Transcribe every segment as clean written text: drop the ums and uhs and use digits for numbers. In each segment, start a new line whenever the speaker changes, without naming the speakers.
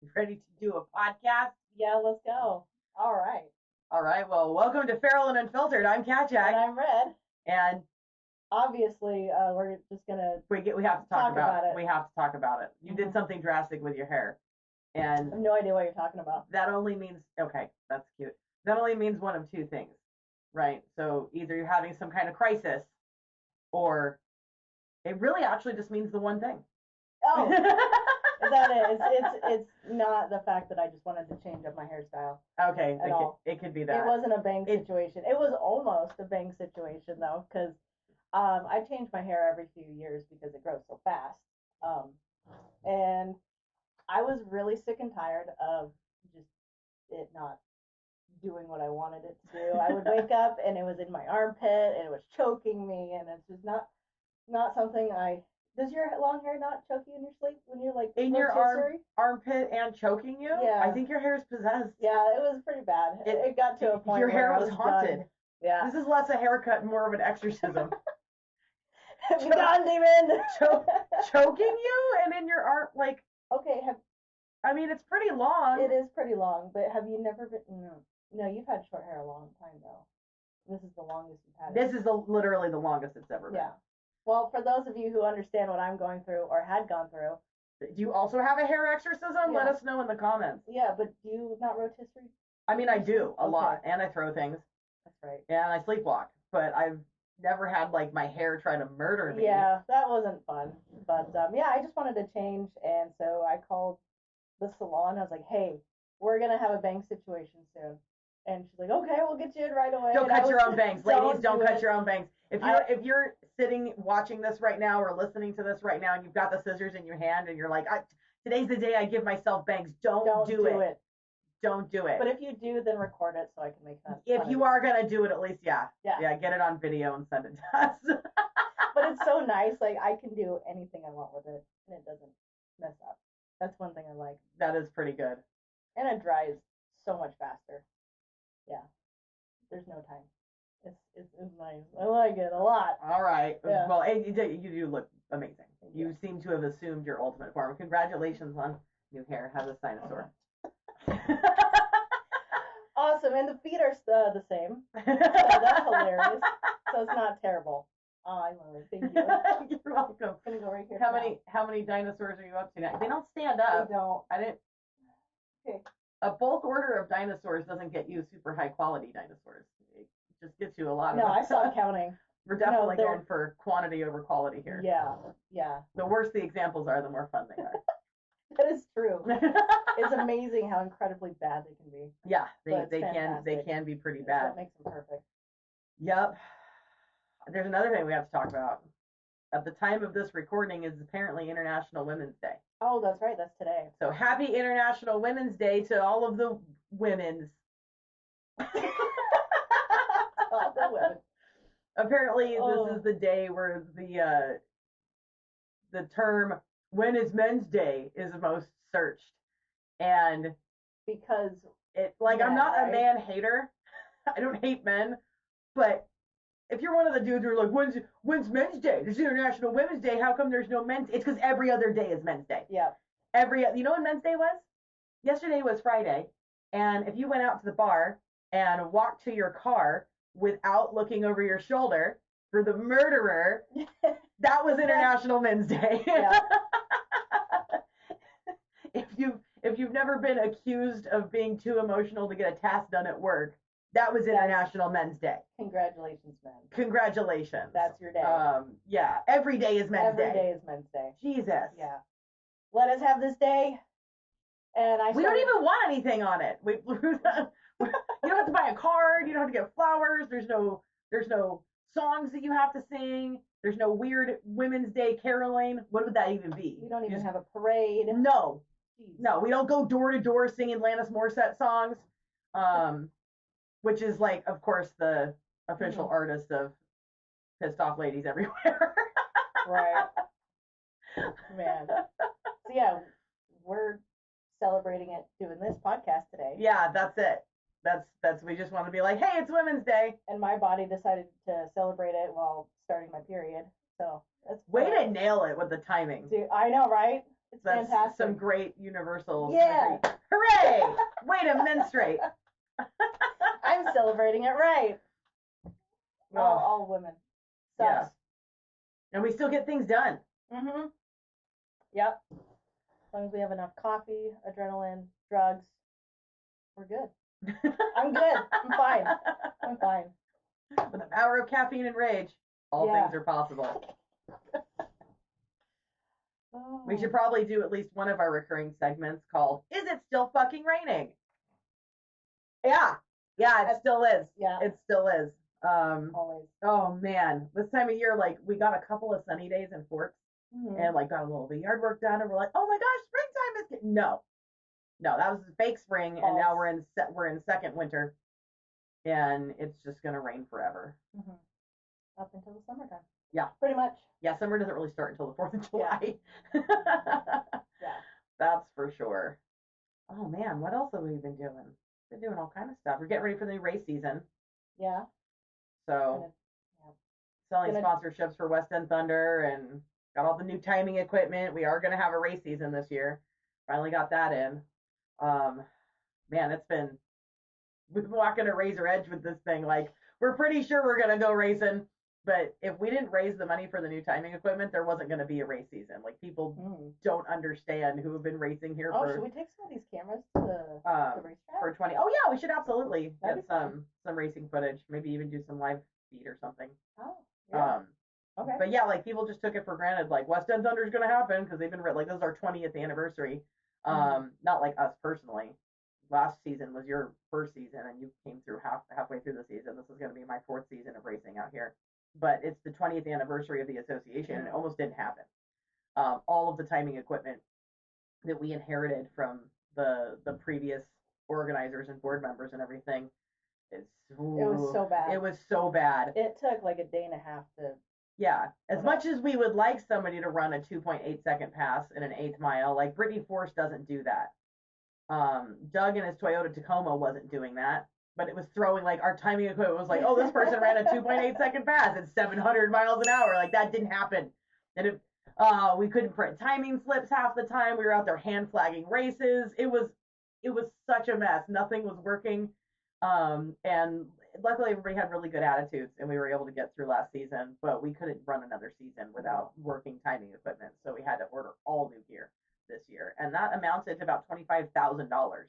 You ready to do a podcast?
Yeah, let's go. All right.
Well, welcome to Feral and Unfiltered. I'm Cat Jack.
And I'm Red.
And
obviously, we're just gonna
we have to talk about
it.
We have to talk about it. You did something drastic with your hair, and
I have no idea what you're talking about.
That only means that's cute. That only means one of two things, right? So either you're having some kind of crisis, or it really actually just means the one thing.
Oh. Is that it? It's not the fact that I just wanted to change up my hairstyle.
Okay, it could be that.
It wasn't a bang situation. It was almost a bang situation though, because I change my hair every few years because it grows so fast. And I was really sick and tired of just it not doing what I wanted it to do. I would wake up and it was in my armpit and it was choking me, and it's just not something I. Does your long hair not choke you in your sleep when you're like
in your armpit and choking you?
Yeah.
I think your hair is possessed.
Yeah, it was pretty bad. It got to a point
your hair
where
was haunted.
Done. Yeah.
This is less a haircut and more of an exorcism.
Be gone, demon.
Choking you and in your arm, like.
Okay.
I mean, it's pretty long.
It is pretty long, but have you never been? No, you've had short hair a long time though. This is the longest you've had.
This is literally the longest it's ever been.
Yeah. Well, for those of you who understand what I'm going through or had gone through.
Do you also have a hair exorcism? Yeah. Let us know in the comments.
Yeah, but do you not rotisserie?
I mean, I do a lot, and I throw things.
That's right.
Yeah, and I sleepwalk, but I've never had, like, my hair try to murder me.
Yeah, that wasn't fun. But, yeah, I just wanted to change, and so I called the salon. I was like, hey, we're going to have a bang situation soon. And she's like, okay, we'll get you in right away.
Don't cut your own bangs. Ladies, don't cut your own bangs. If you're sitting watching this right now or listening to this right now and you've got the scissors in your hand and you're like, today's the day I give myself bangs, don't do it. Don't do it.
But if you do, then record it so I can make that.
If you are going to do it, at least, yeah, get it on video and send it to us.
But it's so nice. Like, I can do anything I want with it and it doesn't mess up. That's one thing I like.
That is pretty good.
And it dries so much faster. Yeah, there's no time. It's nice. I like it a lot.
All right.
Yeah.
Well, you do look amazing. You seem to have assumed your ultimate form. Congratulations on new hair. Have a dinosaur.
Awesome, and the feet are the same. So that's hilarious. So it's not terrible. Oh, I love it. Thank you.
You're welcome.
I'm gonna go right here.
How many dinosaurs are you up to now? They don't stand up.
They don't.
I didn't.
Okay.
A bulk order of dinosaurs doesn't get you super high quality dinosaurs. It just gets you a lot of.
No, I stopped counting.
We're definitely going for quantity over quality here.
Yeah.
The worse the examples are, the more fun they are.
That is true. It's amazing how incredibly bad they can be.
Yeah, they can be pretty bad.
That's what makes them perfect.
Yep. There's another thing we have to talk about. At the time of this recording is apparently International Women's Day.
Oh, that's right. That's today.
So happy International Women's Day to all of the women's.
All the women.
Apparently, this is the day where the term "When is Men's Day" is most searched, and
because
I'm not a man hater. I don't hate men, but if you're one of the dudes who are like, when's Men's Day? There's International Women's Day. How come there's no Men's? It's because every other day is Men's Day.
Yeah.
You know when Men's Day was? Yesterday was Friday, and if you went out to the bar and walked to your car without looking over your shoulder for the murderer, that was International Men's Day.
Yeah.
If you've never been accused of being too emotional to get a task done at work, that was International Men's Day.
Congratulations, men.
Congratulations.
That's your day.
Yeah. Every day is Men's Day.
Every day is Men's Day.
Jesus.
Yeah. Let us have this day. And we
don't even want anything on it. You don't have to buy a card. You don't have to get flowers. There's no songs that you have to sing. There's no weird Women's Day caroling. What would that even be?
We don't even have a parade.
No.
Jeez.
No, we don't go door to door singing Alanis Morissette songs. Which is, like, of course, the official artist of Pissed Off Ladies Everywhere.
Right. Man. So, yeah, we're celebrating it doing this podcast today.
Yeah, that's it. That's we just want to be like, hey, it's Women's Day.
And my body decided to celebrate it while starting my period. So that's
way to nail it with the timing.
Dude, I know, right? It's
That's
fantastic.
some great universal.
Yeah.
Hooray! Way to menstruate.
I'm celebrating it right. All women. Sucks.
Yeah. And we still get things done.
Mm-hmm. Yep. As long as we have enough coffee, adrenaline, drugs, we're good. I'm good. I'm fine. I'm fine.
With the power of caffeine and rage, all things are possible.
Oh.
We should probably do at least one of our recurring segments called "Is It Still Fucking Raining?" Yeah, it still is.
Yeah,
it still is.
Always.
Oh man, this time of year, like we got a couple of sunny days in Forks, and like got a little bit of yard work done, and we're like, oh my gosh, springtime is no, that was fake spring, and now we're in second winter, and it's just gonna rain forever.
Up until the summertime.
Yeah,
pretty much.
Yeah, summer doesn't really start until the 4th of July.
Yeah.
That's for sure. Oh man, what else have we been doing? Been doing all kind of stuff. We're getting ready for the new race season.
Yeah.
So, selling sponsorships for West End Thunder and got all the new timing equipment. We are going to have a race season this year. Finally got that in. Man, we've been walking a razor edge with this thing. Like, we're pretty sure we're going to go racing, but if we didn't raise the money for the new timing equipment, there wasn't going to be a race season. Like, people don't understand who have been racing here
should we take some of these cameras to the racetrack?
For 20. Oh, yeah, we should absolutely get some racing footage. Maybe even do some live feed or something.
Oh, yeah.
Okay. But yeah, like people just took it for granted. Like West End Thunder is going to happen because they've been like, this is our 20th anniversary. Not like us personally. Last season was your first season, and you came through halfway through the season. This is going to be my 4th season of racing out here. But it's the 20th anniversary of the association, and it almost didn't happen. All of the timing equipment that we inherited from the previous organizers and board members and everything, it was so bad. It was so bad.
It took like a day and a half to.
Yeah, as much as we would like somebody to run a 2.8 second pass in an 8th mile, like Brittany Force doesn't do that. Doug in his Toyota Tacoma wasn't doing that, but it was throwing like our timing equipment was like, oh, this person ran a 2.8 second pass at 700 miles an hour. Like that didn't happen. And we couldn't print timing slips half the time. We were out there hand flagging races. It was such a mess. Nothing was working. And luckily everybody had really good attitudes and we were able to get through last season, but we couldn't run another season without working timing equipment. So we had to order all new gear this year. And that amounted to about $25,000.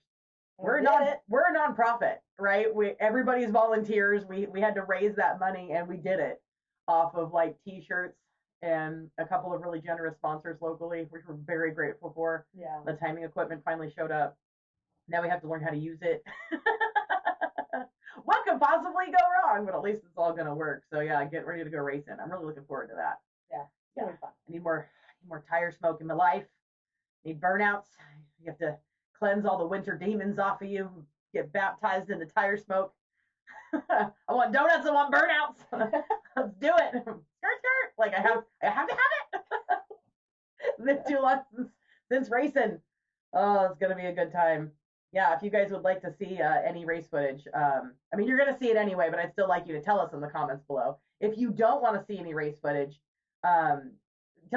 We're a nonprofit, right? Everybody's volunteers. We had to raise that money and we did it off of like t-shirts and a couple of really generous sponsors locally, which we're very grateful for.
Yeah.
The timing equipment finally showed up. Now we have to learn how to use it. What could possibly go wrong? But at least it's all gonna work. So yeah, get ready to go racing. I'm really looking forward to that.
Yeah. Really fun.
I need more tire smoke in my life. I need burnouts. You have to cleanse all the winter demons off of you. Get baptized in the tire smoke. I want donuts. I want burnouts. Let's do it. Skirt. Like I have to have it. It's been too long since racing. Oh, it's gonna be a good time. Yeah, if you guys would like to see any race footage, I mean, you're going to see it anyway, but I'd still like you to tell us in the comments below. If you don't want to see any race footage, tell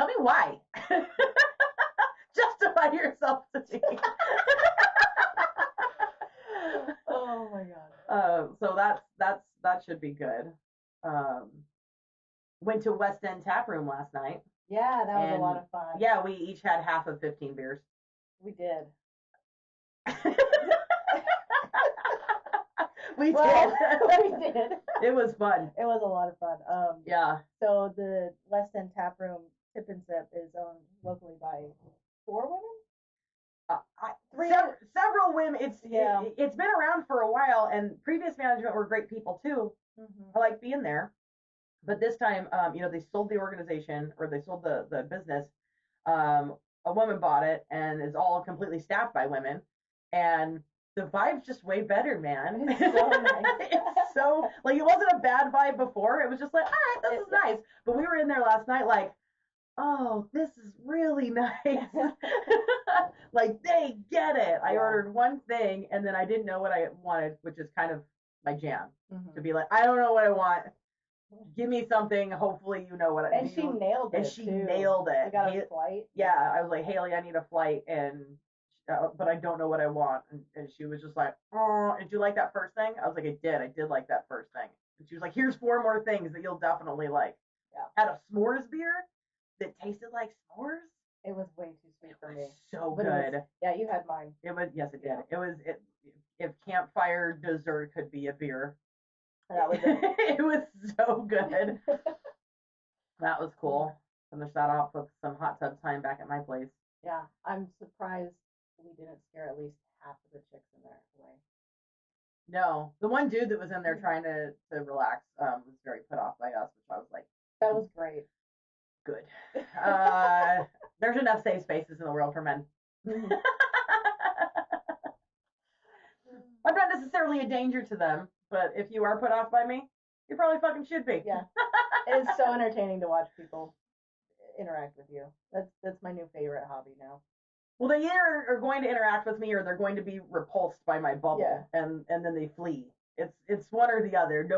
me why. Justify yourself to me.
Oh my God.
So that should be good. Went to West End Tap Room last night.
Yeah, that was a lot of fun.
Yeah, we each had half of 15 beers.
We did.
We did. It was fun.
It was a lot of fun.
Yeah.
So the West End Tap Room Tip and Sip is owned locally by 4 women.
Several women. It's been around for a while, and previous management were great people too. I like being there, but this time, they sold the organization or they sold the business. A woman bought it and is all completely staffed by women, and the vibe's just way better, man.
It's so nice.
It's so like it wasn't a bad vibe before. It was just like, all right, this is nice. But we were in there last night, like, oh, this is really nice. Like they get it. I ordered one thing and then I didn't know what I wanted, which is kind of my jam. To be like, I don't know what I want. give me something. Hopefully you know what I
And she nailed it.
And she
too.
nailed it.
We got a flight.
Yeah, I was like, Haley, I need a flight, and but I don't know what I want. And she was just like, oh, did you like that first thing? I was like, I did like that first thing. And she was like, here's 4 more things that you'll definitely like.
Yeah.
Had a s'mores beer that tasted like s'mores.
It was way too sweet for me.
So good.
Yeah, you had mine.
It was, yes, it did. It was, if campfire dessert could be a beer,
that was it.
It was so good. That was cool. Finish that off with some hot tub time back at my place.
Yeah, I'm surprised we didn't scare at least half of the chicks in there away.
No, the one dude that was in there trying to relax was very put off by us, which I was like,
that was great.
Good. There's enough safe spaces in the world for men. I'm not necessarily a danger to them, but if you are put off by me, you probably fucking should be.
Yeah. It's so entertaining to watch people interact with you. That's my new favorite hobby now.
Well, they either are going to interact with me or they're going to be repulsed by my bubble, and then they flee. It's one or the other.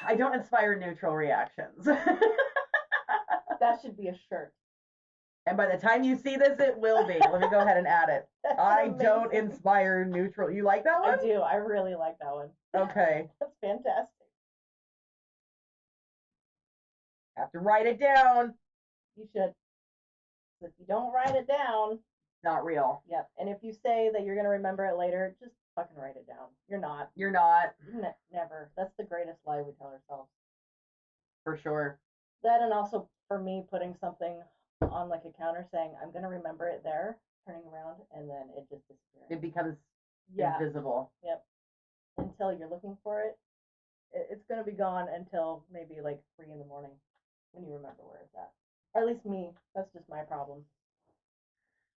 I don't inspire neutral reactions.
That should be a shirt.
And by the time you see this, it will be. Let me go ahead and add it. I don't inspire neutral. You like that one?
I do. I really like that one.
Okay.
That's fantastic.
Have to write it down.
You should. If you don't write it down,
it's not real.
Yep. And if you say that you're going to remember it later, just fucking write it down. You're not.
You're not.
Never. That's the greatest lie we tell ourselves.
For sure.
That, and also for me, putting something on like a counter saying, I'm going to remember it there, turning around, and then it just disappears.
It becomes invisible.
Yep. Until you're looking for it. It's going to be gone until maybe like 3 a.m. when you remember where it's at. Or at least me. That's just my problem.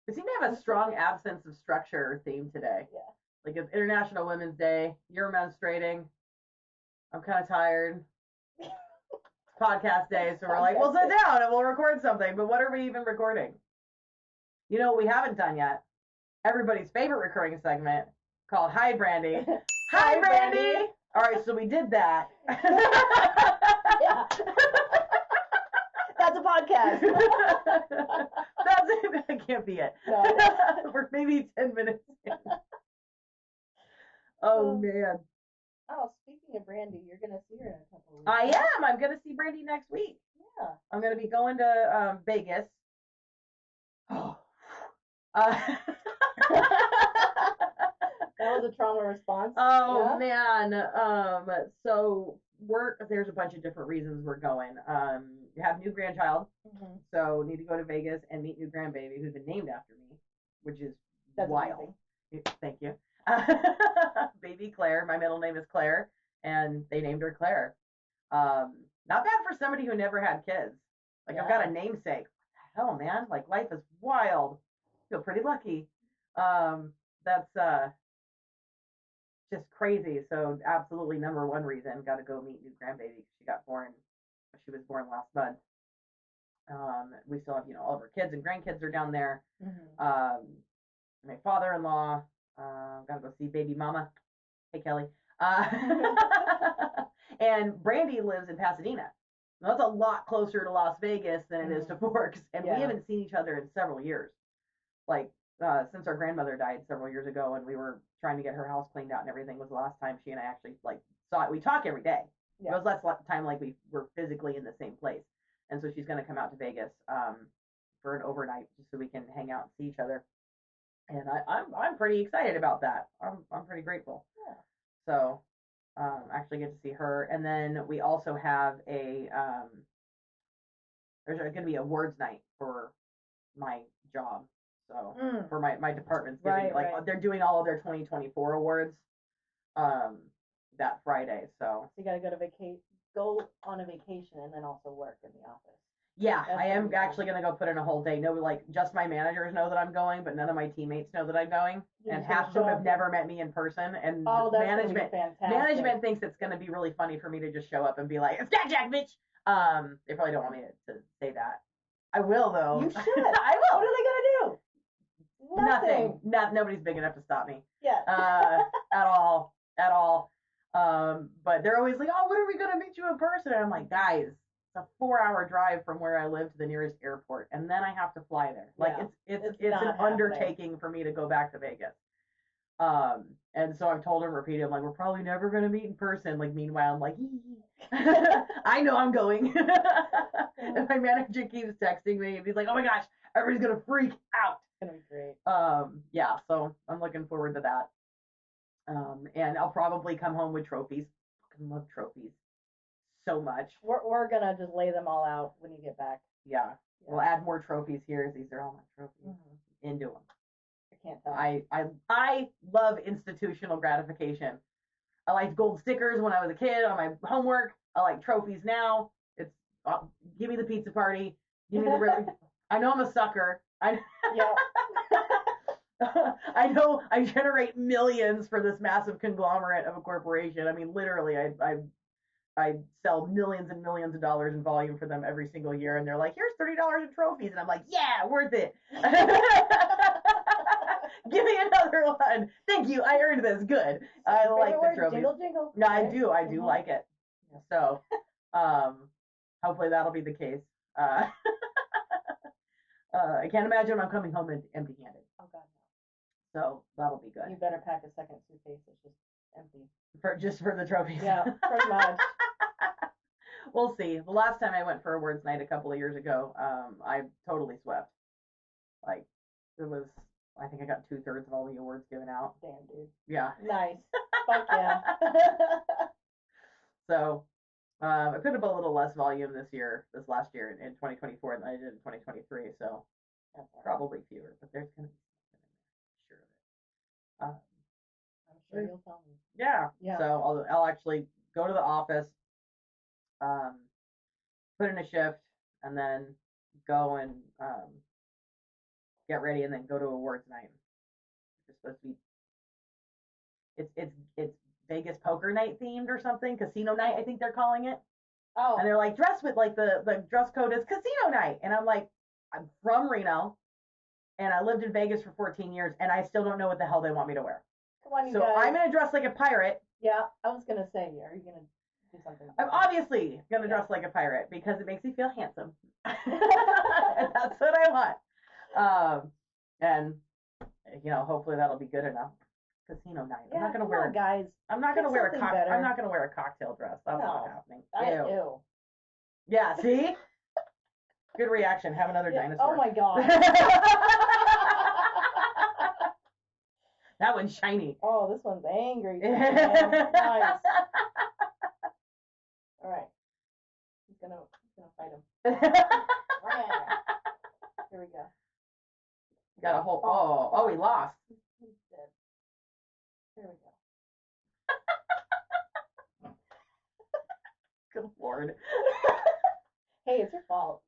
We seem to have a strong absence of structure or theme today.
Yeah.
Like it's International Women's Day. You're menstruating. I'm kind of tired. It's podcast day, so we're like, we'll sit down and we'll record something. But what are we even recording? You know what we haven't done yet? Everybody's favorite recurring segment called Hi, Brandy. Hi, Brandy! All right, so we did that.
Yeah. That's a podcast.
That's it. That can't be it.
No.
We're maybe 10 minutes in. Oh, man.
Oh, speaking of Brandy, you're going to see her in a couple of weeks.
I am. I'm going to see Brandy next week.
Yeah.
I'm going to be going to Vegas. Oh.
That was a trauma response.
Oh, yeah? Man. So there's a bunch of different reasons we're going. We have new grandchild, so need to go to Vegas and meet new grandbaby who's been named after me, which is wild. Amazing. Thank you. Baby Claire. My middle name is Claire, and they named her Claire. Not bad for somebody who never had kids. Like, I've got a namesake. What the hell, man? Like, life is wild. Feel pretty lucky. That's just crazy. So absolutely number one reason, got to go meet new grandbaby. She was born last month. We still have, all of her kids and grandkids are down there. My father-in-law, got to go see baby mama. Hey, Kelly. And Brandy lives in Pasadena. Now, that's a lot closer to Las Vegas than it is to Forks. And we haven't seen each other in several years. Like, since our grandmother died several years ago and we were trying to get her house cleaned out and everything was the last time she and I actually saw it. We talk every day. Yeah. It was less time like we were physically in the same place. And so she's going to come out to Vegas for an overnight just so we can hang out and see each other. And I'm pretty excited about that. I'm pretty grateful. Yeah. So actually get to see her. And then we also have there's going to be a awards night for my job. So for my department's giving they're doing all of their 2024 awards that Friday. So
you got to go on a vacation and then also work in the office.
Yeah, I am actually going to go put in a whole day. No, just my managers know that I'm going, but none of my teammates know that I'm going. And half of them have never met me in person. And management thinks it's going to be really funny for me to just show up and be like, "It's Jack, bitch." They probably don't want me to say that. I will, though.
You should. I will. What are they going to do?
Nothing. Nobody's big enough to stop me.
Yeah.
At all. But they're always like, oh, when are we going to meet you in person? And I'm like, guys, it's a 4-hour drive from where I live to the nearest airport. And then I have to fly there. Like, it's an undertaking for me to go back to Vegas. And so I've told him repeatedly, I'm like, we're probably never going to meet in person. Like, meanwhile, I'm like, I know I'm going. And my manager keeps texting me, and he's like, oh my gosh, everybody's going to freak out.
It's going to be great.
Yeah, so I'm looking forward to that. And I'll probably come home with trophies. I fucking love trophies so much.
We're going to just lay them all out when you get back.
Yeah. We'll add more trophies here. These are all my trophies. Mm-hmm. Into them.
Can't tell.
I love institutional gratification. I liked gold stickers when I was a kid on my homework. I like trophies now. It's give me the pizza party. Give me the I know I'm a sucker. I know I generate millions for this massive conglomerate of a corporation. I mean, literally, I sell millions and millions of dollars in volume for them every single year, and they're like, here's $30 in trophies, and I'm like, yeah, worth it. Give me another one. Thank you. I earned this. Good. I like the trophy.
Jingle, jingle.
No, I do. I do like it. So, hopefully that'll be the case. I can't imagine I'm coming home empty-handed.
Oh God,
no. So that'll be good.
You better pack a second suitcase. It's just empty.
Just for the trophies.
Yeah, pretty much.
We'll see. The last time I went for awards night a couple of years ago, I totally swept. Like, it was. I think I got 2/3 of all the awards given out.
Damn, dude.
Yeah.
Nice. Fuck yeah.
So, I put up a little less volume this last year in 2024 than I did in 2023. So, that's probably fewer, but there's going to be something in there. Sure of it.
I'm sure you'll tell me.
Yeah. So I'll actually go to the office, put in a shift, and then go and get ready, and then go to awards night. It's supposed to be. It's Vegas poker night themed or something, casino night, I think they're calling it.
Oh.
And they're like, dress with, like, the dress code is casino night, and I'm like, I'm from Reno, and I lived in Vegas for 14 years, and I still don't know what the hell they want me to wear.
Come on, you
so
guys.
I'm gonna dress like a pirate.
Yeah, I was gonna say, are you gonna do something?
I'm obviously gonna dress like a pirate because it makes me feel handsome. And that's what I want. And hopefully that'll be good enough. Casino night.
Yeah,
I'm not gonna wear
guys.
I'm not gonna wear a cocktail dress. That's not happening.
Ew.
Yeah, see? Good reaction. Have another dinosaur.
Oh my god.
That one's shiny.
Oh, this one's angry. Nice. All right. He's gonna fight him. Here we go.
Got a whole. Oh, he lost.
He's dead. Here we go.
Good Lord.
Hey, it's your fault.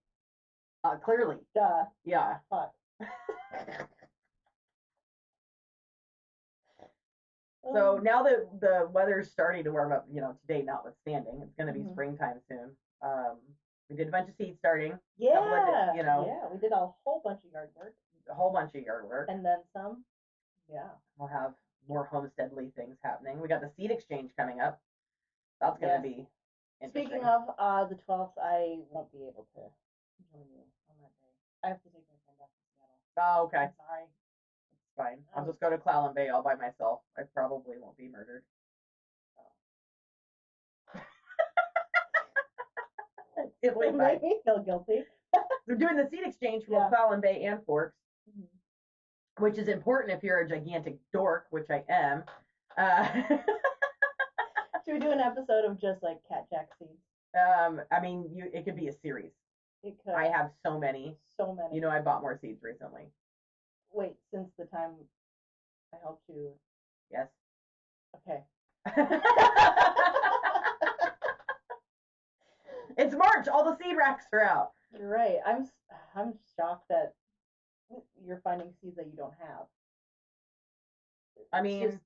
Clearly.
Duh.
Yeah.
Fuck.
So now that the weather's starting to warm up, today notwithstanding, it's going to be springtime soon. We did a bunch of seed starting.
Yeah. Yeah, we did a whole bunch of yard work.
A whole bunch of yard work.
And then some. Yeah.
We'll have more homesteadly things happening. We got the seed exchange coming up. That's going to be interesting.
Speaking of the 12th, I won't be able to join you on that day. I have to take my friend back to Seattle.
Oh, okay.
I'm sorry.
It's fine. I'll just go to Clallam Bay all by myself. I probably won't be murdered.
It made me feel guilty.
They're doing the seed exchange for Clallam Bay and Forks, which is important if you're a gigantic dork, which I am.
Should we do an episode of just like Cat Jack seeds?
I mean, it could be a series.
It could.
I have so many.
So many.
I bought more seeds recently.
Wait, since the time I helped you.
Yes.
Okay.
It's March. All the seed racks are out.
You're right. I'm shocked that you're finding seeds that you don't have.
I mean,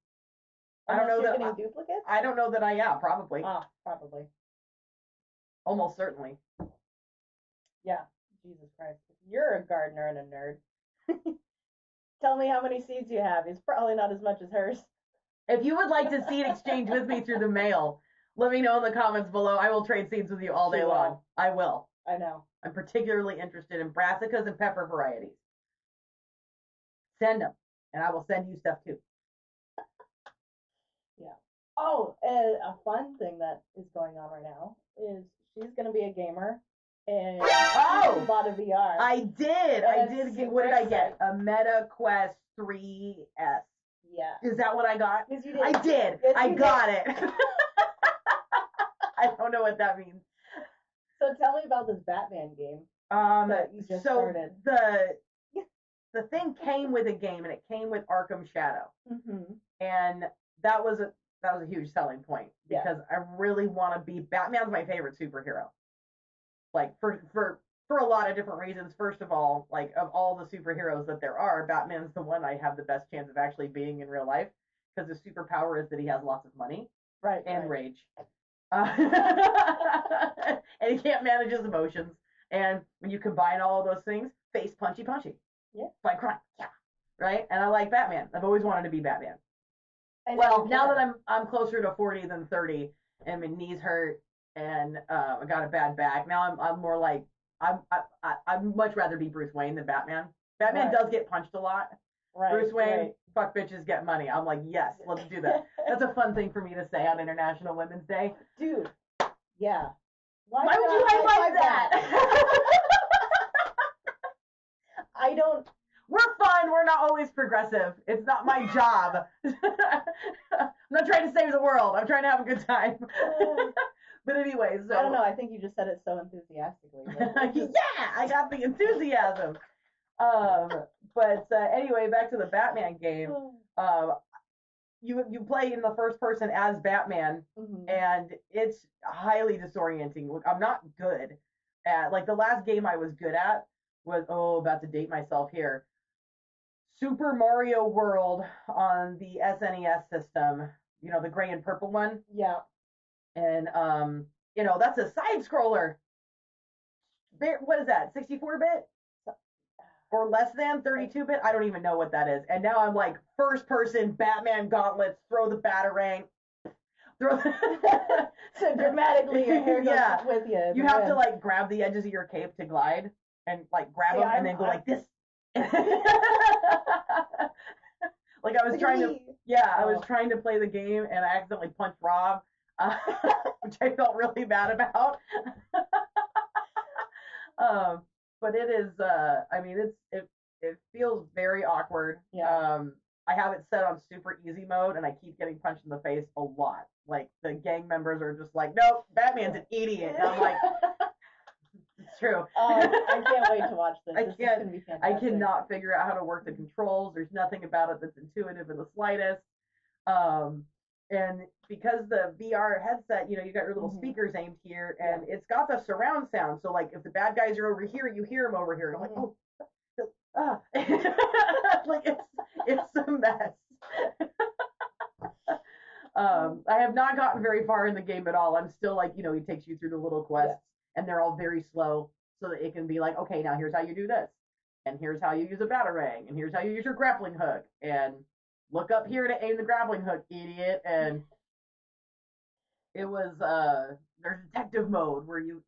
I don't know that
getting duplicates.
I don't know that I am. Probably.
Probably.
Almost certainly.
Yeah. Jesus Christ. You're a gardener and a nerd. Tell me how many seeds you have. It's probably not as much as hers.
If you would like to seed exchange with me through the mail, let me know in the comments below. I will trade seeds with you all day long. I will.
I know.
I'm particularly interested in brassicas and pepper varieties. Send them, and I will send you stuff too.
Yeah. Oh, a fun thing that is going on right now is she's going to be a gamer. And she bought a VR.
I did. What did I get? A Meta Quest 3S.
Yeah.
Is that what I got?
Yes, you did.
I did.
Yes,
I got it. I don't know what that means.
So tell me about this Batman game that you just started.
The thing came with a game, and it came with Arkham Shadow, and that was a huge selling point because I really want to be Batman's my favorite superhero. Like for a lot of different reasons. First of all, like of all the superheroes that there are, Batman's the one I have the best chance of actually being in real life because his superpower is that he has lots of money, and rage, and he can't manage his emotions. And when you combine all of those things, face punchy, fight crime, right? And I like Batman. I've always wanted to be Batman. Well, now that I'm closer to 40 than 30, and my knees hurt, and I got a bad back. Now I'm more like I'd much rather be Bruce Wayne than Batman. Batman does get punched a lot. Bruce Wayne, fuck bitches, get money. I'm like, yes, let's do that. That's a fun thing for me to say on International Women's Day.
Dude, yeah.
Why would you highlight that?
I don't.
We're fun. We're not always progressive. It's not my job. I'm not trying to save the world. I'm trying to have a good time. But anyway, so
I don't know. I think you just said it so enthusiastically.
Yeah, I got the enthusiasm. But anyway, back to the Batman game. You play in the first person as Batman, and it's highly disorienting. I'm not good at, like, the last game I was good at was, about to date myself here, Super Mario World on the SNES system. You know, the gray and purple one.
Yeah.
And that's a side scroller. What is that? 64-bit? Or less than 32-bit? I don't even know what that is. And now I'm like first person Batman gauntlets, throw the batarang.
So dramatically your hair goes with you.
You have to like grab the edges of your cape to glide and like grab them and then go like this. Like I was trying to play the game and I accidentally punched Rob, which I felt really bad about. But it is, it feels very awkward.
Yeah.
I have it set on super easy mode and I keep getting punched in the face a lot. Like the gang members are just like, nope, Batman's an idiot. And I'm like, it's true.
I can't wait to watch this. This is gonna be fantastic.
I cannot figure out how to work the controls. There's nothing about it that's intuitive in the slightest. And because the VR headset, you got your little speakers aimed here, and it's got the surround sound. So like if the bad guys are over here, you hear them over here. And I'm like, like it's a mess. I have not gotten very far in the game at all. I'm still like, he takes you through the little quests, and they're all very slow, so that it can be like, okay, now here's how you do this, and here's how you use a batarang, and here's how you use your grappling hook, and look up here to aim the grappling hook, idiot. And it was there's detective mode where you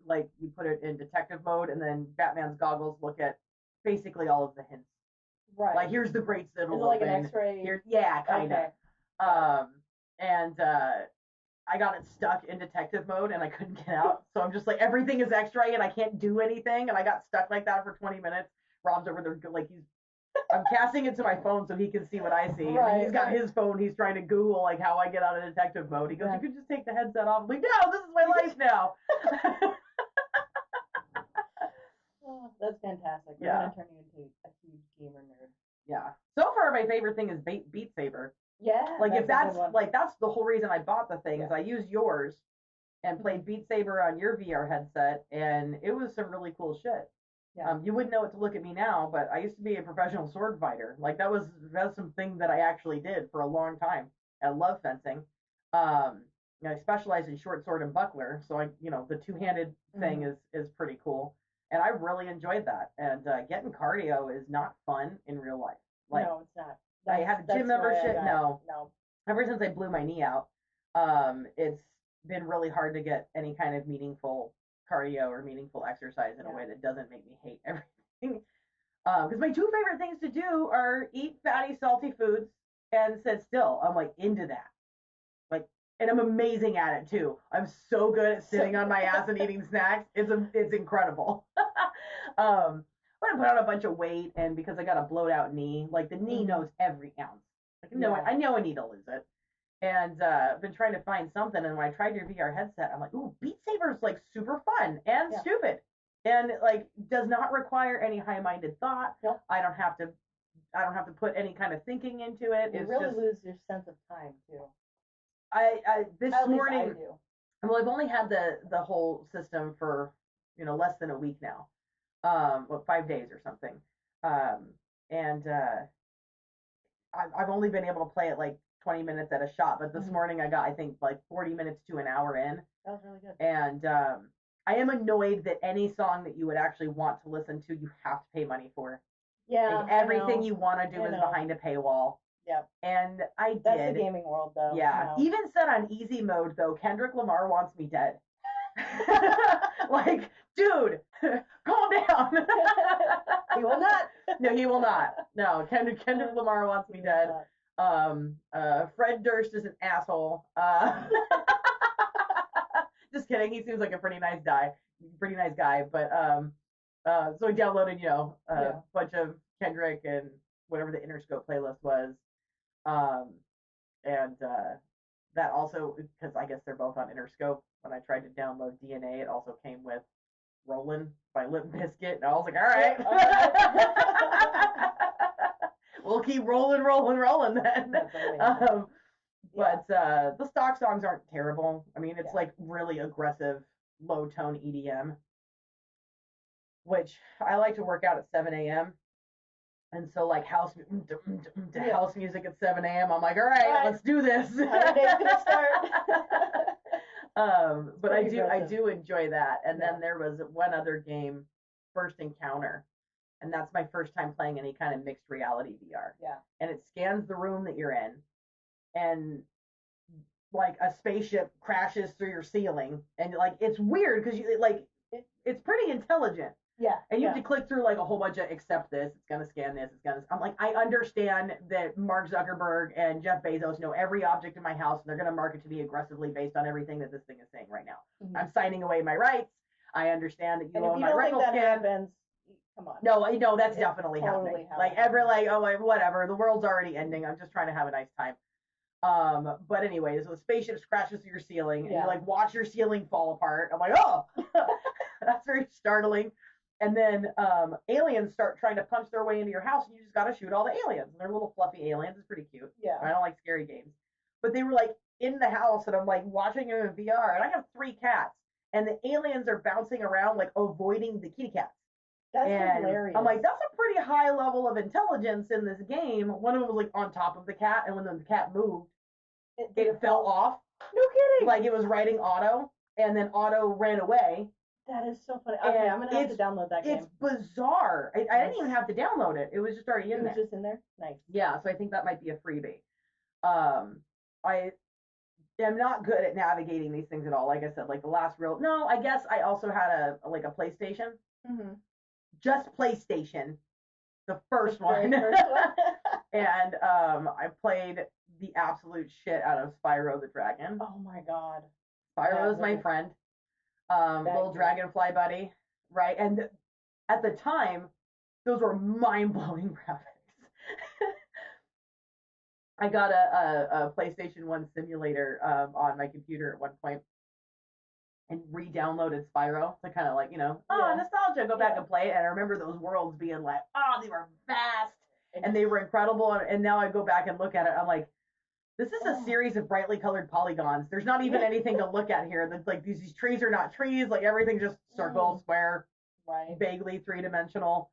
put it in detective mode, and then Batman's goggles look at basically all of the hints.
Right.
Like here's the grates that'll
open. Is it like an X-ray?
Yeah, kind of. Okay. And I got it stuck in detective mode and I couldn't get out. So I'm just like, everything is X-ray and I can't do anything. And I got stuck like that for 20 minutes. Rob's over there like I'm casting it to my phone so he can see what I see.
Right,
and he's got his phone. He's trying to Google like how I get out of detective mode. He goes, you could just take the headset off. I'm like, no, this is my life now.
Oh, that's fantastic. We're gonna turn you into a huge gamer nerd.
Yeah. So far, my favorite thing is Beat Saber.
Yeah.
Like if that's the whole reason I bought the thing is I used yours and played Beat Saber on your VR headset, and it was some really cool shit. Yeah. You wouldn't know it to look at me now, but I used to be a professional sword fighter. Like that's something that I actually did for a long time. I love fencing. I specialize in short sword and buckler, so the two-handed thing is pretty cool, and I really enjoyed that. And getting cardio is not fun in real life. Like,
no, it's not.
I have a gym membership. No. ever since I blew my knee out, it's been really hard to get any kind of meaningful cardio or meaningful exercise in a way that doesn't make me hate everything. Because my two favorite things to do are eat fatty, salty foods and sit still. I'm like into that. Like, and I'm amazing at it too. I'm so good at sitting on my ass and eating snacks. It's incredible. But I put on a bunch of weight, and because I got a blowed out knee, like the knee knows every ounce. Like, I know I need to lose it. And I've been trying to find something, and when I tried your VR headset, I'm like, ooh, Beat Saber's like super fun and stupid, and like does not require any high-minded thought.
Nope.
I don't have to put any kind of thinking into it.
You
it's
really
just,
lose your sense of time too.
This
At
morning,
least I do.
well, I've only had the whole system for less than a week now, 5 days or something, and I've only been able to play it like 20 minutes at a shot, but this morning I got, I think, like 40 minutes to an hour in.
That was really good.
And I am annoyed that any song that you would actually want to listen to, you have to pay money for.
Yeah.
Like, everything you want to do is behind a paywall.
Yep.
And I did.
That's the gaming world, though.
Yeah. Even set on easy mode, though, Kendrick Lamar wants me dead. Like, dude, calm down.
He will not.
No, he will not. No, Kendrick Lamar wants me dead. Fred Durst is an asshole. Just kidding. He seems like a pretty nice guy. But so I downloaded, a bunch of Kendrick and whatever the Interscope playlist was. And that also, because I guess they're both on Interscope. When I tried to download DNA, it also came with Rollin' by Limp Bizkit, and I was like, all right. We'll keep rolling then. But the stock songs aren't terrible. I mean, it's like really aggressive, low tone EDM, which I like to work out at 7 a.m. And so, like, house music at 7 a.m. I'm like, all right, let's do this.
Gonna start.
But I do enjoy that. And then there was one other game, First Encounter. And that's my first time playing any kind of mixed reality VR.
Yeah.
And it scans the room that you're in, and like a spaceship crashes through your ceiling, and like it's weird because it's pretty intelligent.
Yeah.
And you have to click through like a whole bunch of accept this, it's gonna scan this, I'm like, I understand that Mark Zuckerberg and Jeff Bezos know every object in my house, and they're gonna market to me aggressively based on everything that this thing is saying right now. Mm-hmm. I'm signing away my rights. I understand that you own my retinal scan.
Happens, come on.
No, that's definitely happening. Whatever. The world's already ending. I'm just trying to have a nice time. But anyways, the spaceship crashes through your ceiling, and you like watch your ceiling fall apart. I'm like, oh, that's very startling. And then aliens start trying to punch their way into your house, and you just got to shoot all the aliens. And they're little fluffy aliens. It's pretty cute.
Yeah.
I don't like scary games. But they were like in the house, and I'm like watching them in VR, and I have 3 cats, and the aliens are bouncing around like avoiding the kitty cats.
That's hilarious.
I'm like, that's a pretty high level of intelligence in this game. One of them was like on top of the cat, and when the cat moved, it fell off.
No kidding.
Like it was writing auto, and then auto ran away.
That is so funny. Okay, I'm gonna have to download that game.
It's bizarre. I didn't even have to download it. It was just already in there.
It was just in there? Nice.
Yeah, so I think that might be a freebie. I am not good at navigating these things at all. Like I said, like the last real... No, I guess I also had a PlayStation.
Mm-hmm.
Just PlayStation. The first one. And I played the absolute shit out of Spyro the Dragon.
Oh my god.
Spyro is my friend. Little dragonfly buddy, right? And at the time, those were mind-blowing graphics. I got a PlayStation 1 simulator on my computer at one point, and re-downloaded Spyro to kind of like, nostalgia, go back and play it. And I remember those worlds being like, oh, they were vast, and they were incredible. And now I go back and look at it, I'm like, this is a series of brightly colored polygons. There's not even anything to look at here. Like these trees are not trees. Like everything's just circle, square,
right?
Vaguely 3-dimensional.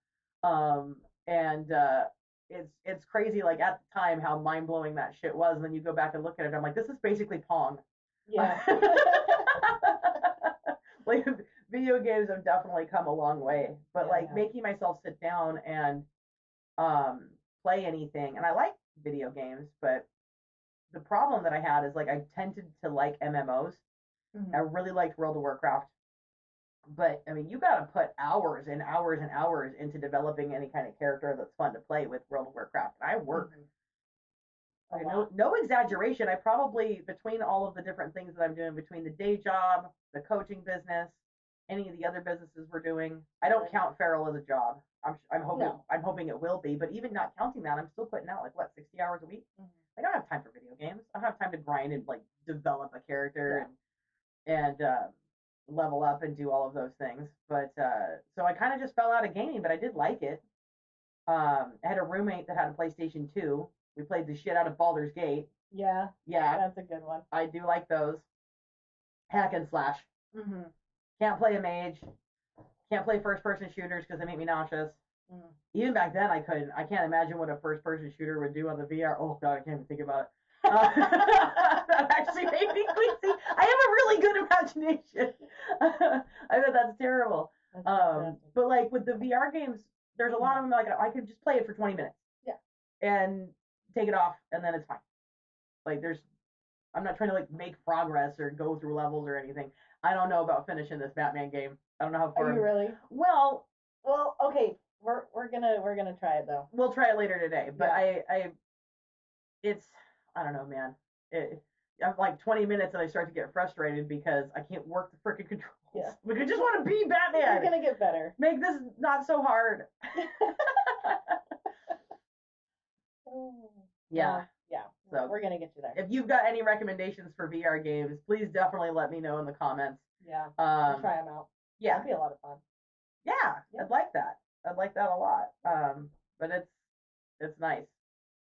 It's crazy. Like at the time, how mind blowing that shit was. And then you go back and look at it. I'm like, this is basically Pong.
Yeah.
Like video games have definitely come a long way. But making myself sit down and play anything, and I like video games, but the problem that I had is like I tended to like MMOs. I really liked World of Warcraft. But I mean, you got to put hours and hours and hours into developing any kind of character that's fun to play with World of Warcraft. And I work. No exaggeration. I probably, between all of the different things that I'm doing, between the day job, the coaching business, any of the other businesses we're doing, I don't count Feral as a job. I'm hoping it will be, but even not counting that, I'm still putting out like what 60 hours a week. I don't have time for video games. I don't have time to grind and like develop a character and level up and do all of those things. But so I kind of just fell out of gaming, but I did like it. I had a roommate that had a PlayStation 2. We played the shit out of Baldur's Gate.
Yeah. That's a good one.
I do like those. Hack and slash. Can't play a mage. Can't play first-person shooters because they make me nauseous. Even back then, I couldn't. I can't imagine what a first-person shooter would do on the VR. Oh god, I can't even think about it. That actually made me queasy. I have a really good imagination. I bet that's terrible. But like with the VR games, there's a lot of them like I could just play it for 20 minutes.
Yeah.
And take it off, and then it's fine. Like I'm not trying to like make progress or go through levels or anything. I don't know about finishing this Batman game. I don't know how far.
Are you really?
Well,
okay. We're gonna try it though.
We'll try it later today. But I don't know, man. I'm like 20 minutes and I start to get frustrated because I can't work the freaking controls.
Yeah.
But I just want to be Batman.
You're gonna get better.
Make this not so hard. Yeah.
So we're gonna get you there.
If you've got any recommendations for VR games, please definitely let me know in the comments.
Yeah. We'll try them out.
Yeah.
That'd be a lot of fun.
Yeah. I'd like that. I'd like that a lot. But it's nice.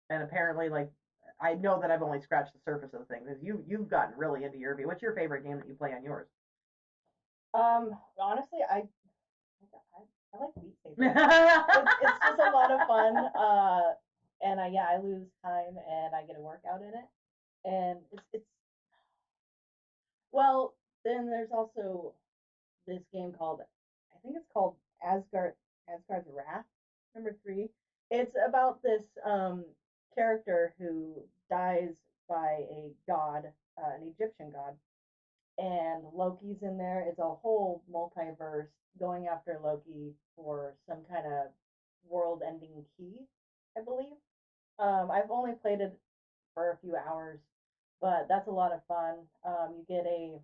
And apparently, like, I know that I've only scratched the surface of the thing. You've gotten really into your VR. What's your favorite game that you play on yours?
Honestly, I like Beat Saber. It's just a lot of fun. And I lose time and I get a workout in it. And it's well, then there's also this game called, I think it's called Asgard's Wrath, number 3. It's about this character who dies by a god, an Egyptian god, and Loki's in there. It's a whole multiverse going after Loki for some kind of world-ending key, I believe. I've only played it for a few hours, but that's a lot of fun. You get a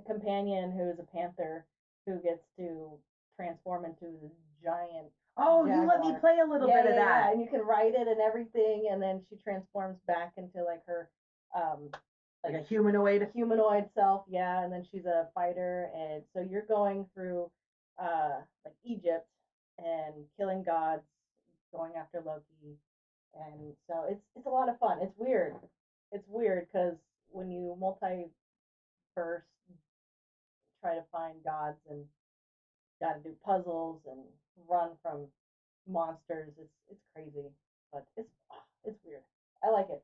companion who is a panther who gets to transform into the giant.
Oh, jaguar. You let me play a little bit of that.
Yeah, and you can ride it and everything, and then she transforms back into like her
like a humanoid
self, yeah, and then she's a fighter, and so you're going through like Egypt and killing gods, going after Loki, and so it's a lot of fun. It's weird because when you multiverse, try to find gods and got to do puzzles and run from monsters. It's crazy, but it's weird. I like it.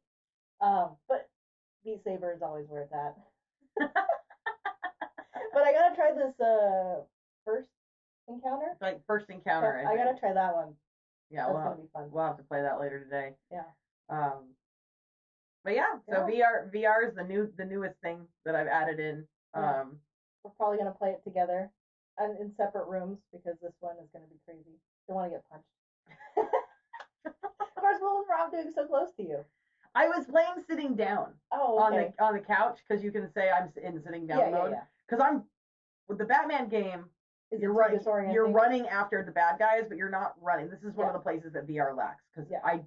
But Beat Saber is always where it's at. But I gotta try this First Encounter.
Like First Encounter.
I gotta try that one.
Yeah,
that's gonna be fun.
We'll have to play that later today.
Yeah.
But yeah, so VR is the newest thing that I've added in.
Yeah. We're probably gonna play it together and in separate rooms because this one is gonna be crazy. Don't want to get punched. Of course, what was Rob doing so close to you?
I was playing sitting down.
Oh, okay.
on the couch because you can say I'm in sitting down mode. Because I'm with the Batman game. You're running after the bad guys, but you're not running. This is one of the places that VR lacks because I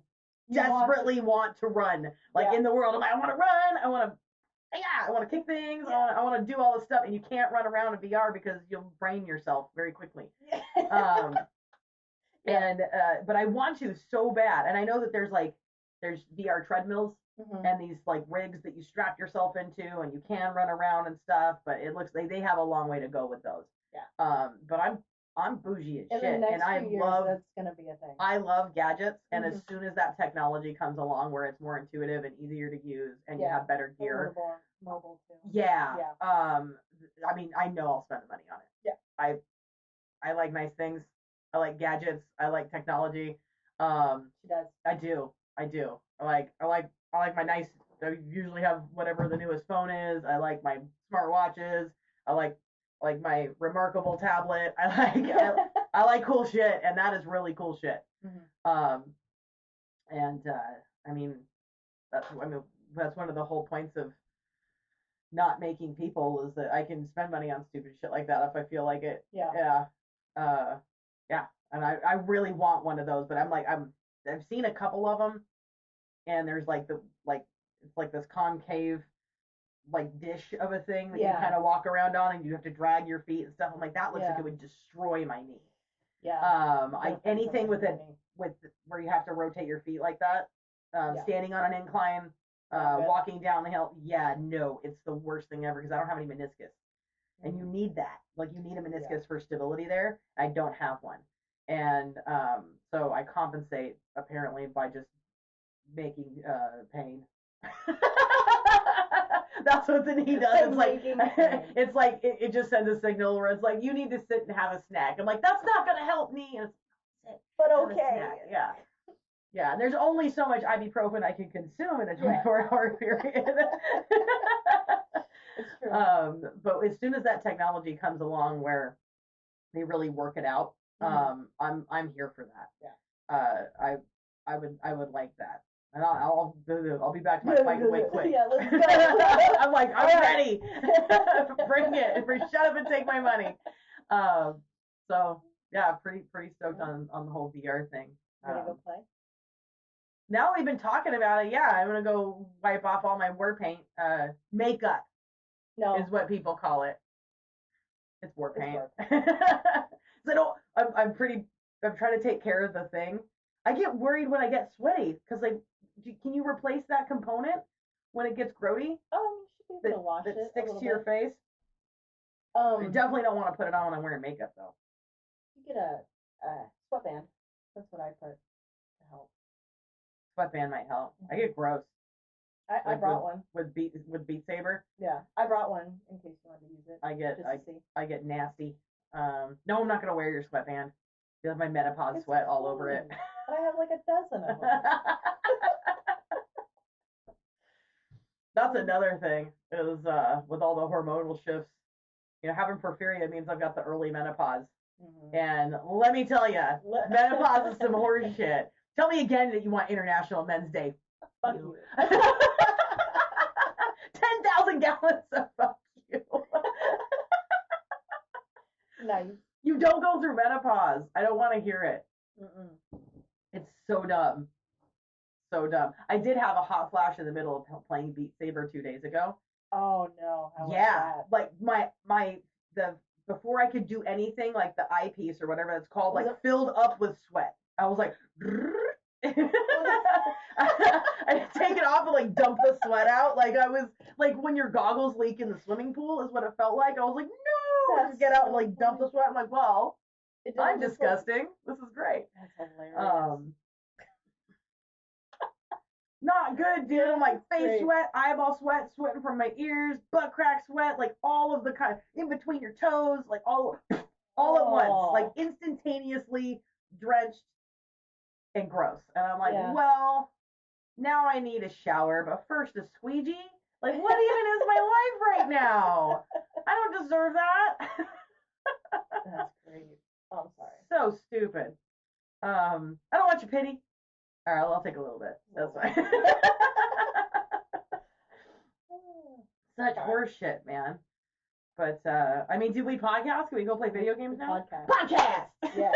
desperately want to run. Like in the world, I want to run. I want to kick things. I want to do all this stuff, and you can't run around in VR because you'll brain yourself very quickly. But I want to so bad, and I know that there's VR treadmills and these like rigs that you strap yourself into, and you can run around and stuff. But it looks like they have a long way to go with those. Yeah. But I'm bougie as shit, and I love
that's gonna be a thing.
I love gadgets, and as soon as that technology comes along, where it's more intuitive and easier to use, and you have better gear,
more mobile too.
Yeah. I mean, I know I'll spend the money on it.
Yeah.
I like nice things. I like gadgets. I like technology.
She does.
I do. I like my nice I usually have whatever the newest phone is. I like my smartwatches. I like my remarkable tablet. I like cool shit, and that is really cool shit.
Mm-hmm.
And I mean that's one of the whole points of not making people is that I can spend money on stupid shit like that if I feel like it.
Yeah.
Yeah. And I really want one of those, but I've seen a couple of them, and there's it's like this concave like dish of a thing that you kind of walk around on, and you have to drag your feet and stuff. I'm like, that looks like it would destroy my knee.
Yeah.
Anything with where you have to rotate your feet like that, standing on an incline, walking down the hill. Yeah, no, it's the worst thing ever because I don't have any meniscus, and you need that. Like you need a meniscus for stability there. I don't have one, and so I compensate apparently by just making pain. That's what the knee does. It's like it just sends a signal where it's like you need to sit and have a snack. I'm like, that's not gonna help me. And it's
but okay.
Yeah. Yeah, and there's only so much ibuprofen I can consume in a 24-hour period.
It's true.
But as soon as that technology comes along where they really work it out, I'm here for that.
Yeah.
I would like that. And I'll be back to my fight way quick.
Yeah, let's go.
I'm like, I'm ready. Bring it. Shut up and take my money. So yeah, pretty stoked on the whole VR thing.
Ready to go play?
Now we've been talking about it. Yeah, I'm gonna go wipe off all my war paint. Makeup is what people call it. It's war paint. So I'm trying to take care of the thing. I get worried when I get sweaty because can you replace that component when it gets grody?
You should be able to wash it.
That sticks to your face. I definitely don't want to put it on when I'm wearing makeup though.
You get a sweatband. That's what I put to help.
Sweatband might help. I get gross.
I brought one
with Beat Saber.
Yeah, I brought one in case you wanted to use it.
I get nasty. No, I'm not gonna wear your sweatband. You have my menopause sweat all over it.
But I have like a dozen of them.
That's another thing is with all the hormonal shifts. Having porphyria means I've got the early menopause. Mm-hmm. And let me tell you, menopause is some horse shit. Tell me again that you want International Men's Day.
Fuck you.
10,000 gallons of fuck you.
Nice.
You don't go through menopause. I don't want to hear it.
Mm-mm. It's
so dumb. So dumb. I did have a hot flash in the middle of playing Beat Saber 2 days ago.
Oh no. How
yeah. Like before I could do anything, like the eyepiece or whatever it's called, like filled up with sweat. I was like, I take it off and like dump the sweat out. Like I was like when your goggles leak in the swimming pool is what it felt like. I was like, no, just get out and like dump the sweat. I'm like, well, I'm disgusting. This is great.
That's hilarious.
Not good, dude. I'm like face sweat, eyeball sweat, sweating from my ears, butt crack sweat, like all of the kind in between your toes, like all at once, like instantaneously drenched and gross. And I'm like, well, now I need a shower, but first a squeegee? Like, what even is my life right now? I don't deserve that.
That's great. Oh, I'm sorry.
So stupid. I don't want your pity. All right, I'll take a little bit. That's fine. Such horse shit, man. But, I mean, do we podcast? Can we go play video games now? Podcast!
Yeah.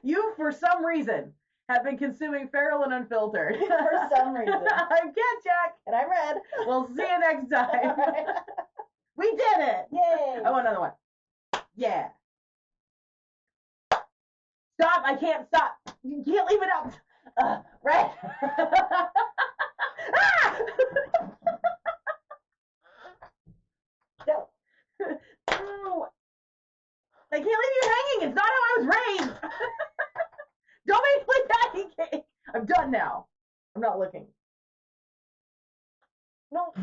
You, for some reason, have been consuming Feral and Unfiltered.
For some reason.
I'm Cat Jack.
And I'm Red.
We'll see you next time. Right. We did it!
Yay!
I want another one. Yeah. Stop! I can't stop. You can't leave it up. Red. Ah!
No.
No. I can't leave you hanging. It's not how I was raised. Don't make me play patty cake. I'm done now. I'm not looking.
No.